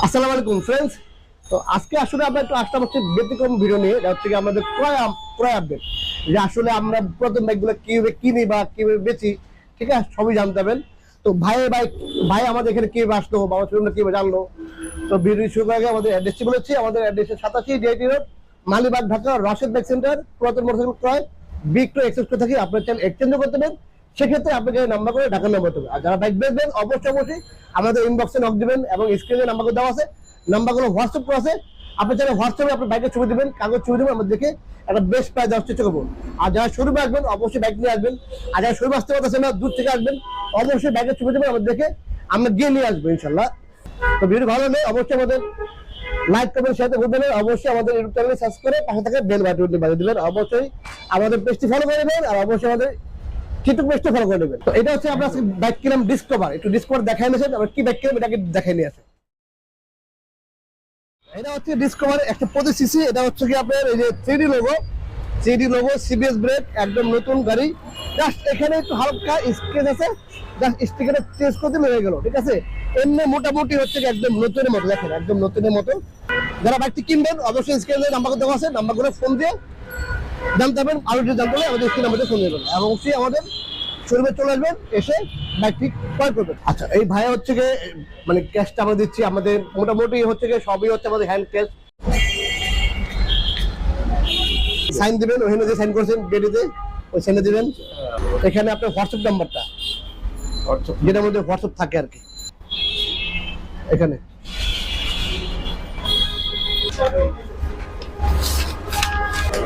আসসালামু আলাইকুম ফ্রেন্ডস। তো আজকে আসলে আমরা একটু আসলাম হচ্ছে ব্যতিক্রম ভিডিও নিয়ে। এটা হচ্ছে আমাদের ক্রয় আপডেট, যে আসলে আমরা পুরাতন বাইকগুলো কিভাবে কিনি বা কিভাবে বেচি, ঠিক আছে, সবই জানতে পারবেন। তো ভাই আমাদের এখানে কিভাবে আসলো বা আমরা কিভাবে জানলো। তো ভিডিও শুরু করার আগে আমাদের অ্যাড্রেসটি বলেছি। আমাদের address 87 DIT road, Malibagh, Dhaka, Rashed bike centre. পুরাতন মোটরসাইকেল ক্রয় বিক্রয় এক্সচেঞ্জ করে থাকি। আপনার চাইলে এক্সচেঞ্জও করতে পারেন, সেক্ষেত্রে আপনাকে নাম্বার করে ঢাকার নাম্বার দেবে। আর যারা বাইক বেচবেন অবশ্যই আমাদের ইনবক্সে নক দিবেন এবং স্ক্রিনে নাম্বারগুলো দেওয়া আছে, নাম্বারগুলো হোয়াটসঅ্যাপ করা আছে। আপনি চাইলে হোয়াটসঅ্যাপে আপনার বাইকের ছবি দেবেন, কাগজ ছবি দেবেন, আমরা দেখে একটা বেস্ট প্রাইস দেওয়ার চেষ্টা করবো। আর যারা শোরুমে আসবেন অবশ্যই বাইক নিয়ে আসবেন। আর যারা শোরুমে আসতে পারতেছেন না, দূর থেকে আসবেন, অবশ্যই বাইকের ছবি দেবেন, আমরা দেখে আমরা গিয়ে নিয়ে আসবো ইনশাল্লাহ। তো ভিডিও ভালো হলে অবশ্যই আমাদের লাইক কমেন্ট শেয়ার করবেন। অবশ্যই আমাদের ইউটিউব চ্যানেল সাবস্ক্রাইব করে পাশে থাকা বেল বাটনটি বাজিয়ে দিবেন। অবশ্যই আমাদের পেজটি ফলো করে দেবেন, আর অবশ্যই আমাদের টিকটক পেজটি ফলো করে দেবেন। তো এটা হচ্ছে আমরা বাইক কিনলাম ডিসকভার। একটু ডিসকভার দেখাই নিয়েছেন, আমরা কি বাইক কিনলাম এটাকে দেখাই নিয়ে আসেন। এটা হচ্ছে ডিসকভার 125 সিসি। এটা হচ্ছে কি আপনার এই যে 3D লোগো, সিবিএস ব্রেক, একদম নতুন গাড়ি। জাস্ট এখানে একটু হালকা স্ক্র্যাচ আছে, জাস্ট স্টিকারটা চেঞ্জ করে দিলে হয়ে গেল, ঠিক আছে। এমনি মোটামুটি হচ্ছে কি একদম নতুনের মতো, দেখেন একদম নতুনের মতো। যারা বাইকটি কিনবেন অবশ্যই স্ক্রিনে নাম্বার দেওয়া আছে, নাম্বারগুলো ফোন দিয়ে জানতে পারবেন। আরো যদি জানতে হলে আমাদের স্ক্রিন নাম্বারে ফোন দেবেন, এবং অবশ্যই আমাদের শোরুমে চলে আসবেন, এসে বাইকটি ক্রয় করবেন। আচ্ছা, এই ভাই হচ্ছে গিয়ে মানে ক্যাশটা আমরা দিচ্ছি। আমাদের মোটামুটি হচ্ছে গিয়ে সবই হচ্ছে আমাদের হ্যান্ড ক্যাশ। সাইন দিবেন, ওখানে যে সাইন করেছেন গেটিতে ওই সাইনে দিবেন। এখানে আপনার হোয়াটসঅ্যাপ নাম্বারটা, যেটার মধ্যে হোয়াটসঅ্যাপ থাকে আর কি, এখানে।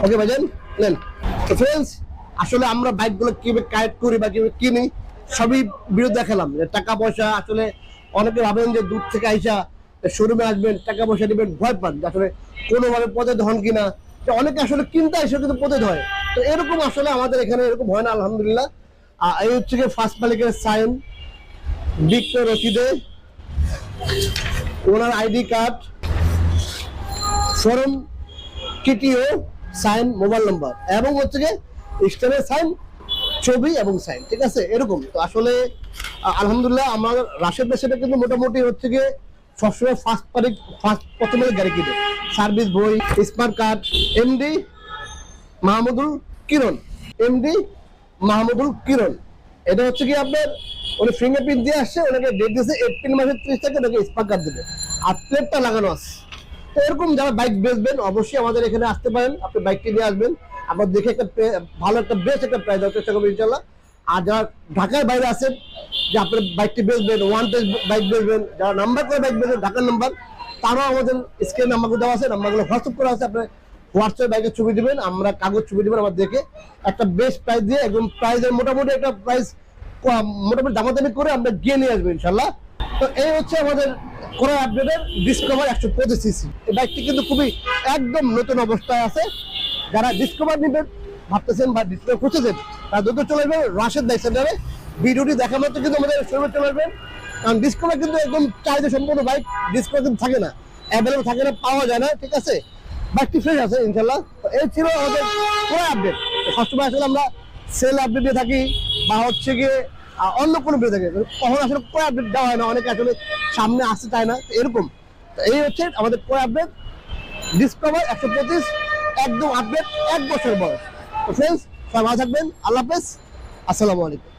ওকে ভাইজান, নেন। তো ফ্রেন্ডস, আসলে আমরা বাইকগুলো কিভাবে কালেক্ট করি বা কিভাবে কিনি সবই ভিডিও দেখালাম। যে টাকা পয়সা আসলে অনেকে ভাবেন যে দূর থেকে আইসা শোরুমে আসবেন, টাকা পয়সা দিবেন, ভয় পান যে আসলে কোনোভাবে পদে হন কিনা। অনেকে আসলে কিনতে আসে কিন্তু পদে হয়। তো এরকম আসলে আমাদের এখানে এরকম হয় না, আলহামদুলিল্লাহ। এই হচ্ছে গিয়ে ফার্স্ট মালিকের সাইন, বিক্রয় রসিদে ওনার আইডি কার্ড, শোরুম টিটিও সাইন, মোবাইল নাম্বার, এবং হচ্ছে গিয়ে স্ট্যাম্পের সাইন, ছবি এবং সাইন, ঠিক আছে। এরকম তো আসলে আলহামদুলিল্লাহ আমার রাশেদ দেশে কিন্তু মোটামুটি হচ্ছে গিয়ে সবসময় প্রথমে গাড়ি কিনে সার্ভিস বই, স্মার্ট কার্ড। এমডি মাহমুদুল কিরণ, এটা হচ্ছে কি আপনার উনি ফিঙ্গারপ্রিন্ট দিয়ে আসছে, ওনাকে ডেট দিয়েছে এপ্রিল মাসের 30 তারিখে ওনাকে স্মার্ট কার্ড দেবে, আর প্লেটটা লাগানো আছে। তো এরকম যারা বাইক বেচবেন অবশ্যই আমাদের এখানে আসতে পারেন, আপনি বাইকটি নিয়ে আসবেন, আমরা দেখে একটা ভালো একটা বেস্ট একটা প্রাইস দেওয়ার চেষ্টা করবো ইনশাল্লাহ। আর যারা ঢাকার বাইরে আছেন, যে আপনার বাইকটি বেচবেন, ওয়ান টেস্ট বাইক বেচবেন, যারা নাম্বার করে বাইক বেচবেন ঢাকার নাম্বার, তারাও আমাদের স্ক্রিন নাম্বারগুলো দেওয়া আছে, নাম্বারগুলো হোয়াটসঅ্যাপ করা আছে। আপনার হোয়াটসঅ্যাপে বাইকের ছবি দিবেন, আমরা কাগজ ছবি দিবেন, আমরা দেখে একটা বেস্ট প্রাইস দিয়ে একদম প্রাইসের মোটামুটি একটা প্রাইস মোটামুটি দামাদামি করে আমরা গিয়ে নিয়ে আসবো ইনশাল্লাহ। তো এই হচ্ছে আমাদের ক্রয় আপডেটের ডিসকভার 125 সিসি। এই বাইকটি কিন্তু খুবই একদম নতুন অবস্থায় আছে। যারা ডিসকভার নেবেন ভাবতেছেন বা ডিসকভার খুঁজতেছেন, তারা দ্রুত চলে আসবেন রাশেদ বাইক সেন্টারে। ভিডিওটি দেখা মাত্র কিন্তু আমাদের শোরুমে চলে আসবেন, কারণ ডিসকভার কিন্তু একদম চাহিদা সম্পূর্ণ বাইক। ডিসকভার কিন্তু থাকে না, অ্যাভেলেবল থাকে না, পাওয়া যায় না, ঠিক আছে। বাইকটি ফ্রেশ আছে ইনশাল্লাহ। তো এই ছিল আমাদের ক্রয় আপডেট। সবসময় আসলে আমরা সেল আপডেট দিয়ে থাকি বা হচ্ছে গিয়ে অন্য কোনো ভিডিও থাকে, কখন আসলে ক্রয় আপডেট দেওয়া হয় না, অনেকে আসলে সামনে আসতে চায় না, এরকম। তো এই হচ্ছে আমাদের ক্রয় আপডেট ডিসকভার 125, একদম আপডেট, 1 বছর বয়স। তো ফ্রেন্ডস, সবাই ভালো থাকবেন, আল্লাহ হাফেজ, আসসালামু আলাইকুম।